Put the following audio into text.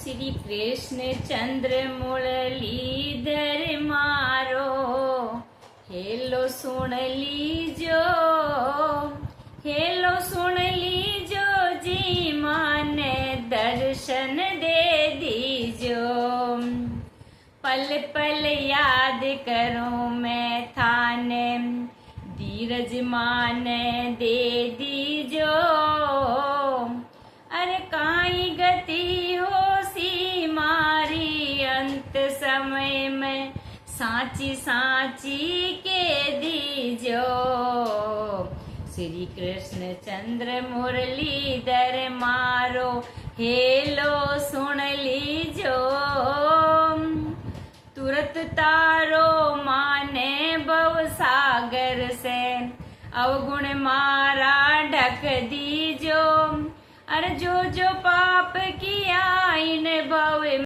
श्री कृष्ण चंद्र मुरलीधर मारो हेलो सुन लीजो, हेलो सुन लीजो जी माने दर्शन दे दीजो। पल पल याद करूं मैं थाने धीरज माने दे दीजो। अरे काई गति हो सी मारी अंत समय में साची साची के दीजो। श्री कृष्ण चंद्र मुरलीधर मारो हेलो सुन लीजो। तुरत तारो माने भव सागर से अवगुण मारा ढक दीजो। अरे जो जो पाप किया